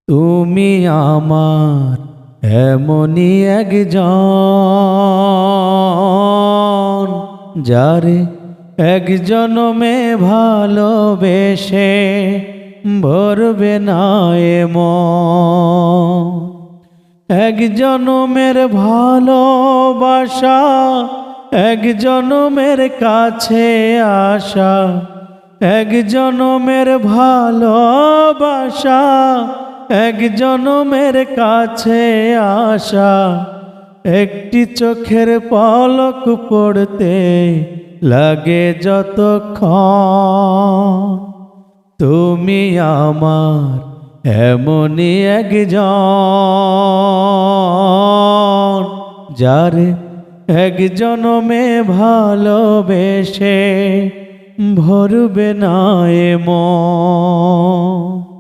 তুমি আমার এমনই একজন, যারে এক জনমে ভালোবেসে ভরবে না এ মন। এক জনমের ভালোবাসা, এক জনমের কাছে আসা, এক জনমের ভালোবাসা, এক জনমের কাছে আসা। একটি চোখের পলক পড়তে লাগে যতক্ষণ। তুমি আমার এমনই একজন, যারে এক জনমে ভালোবেসে ভরবে না এ মন।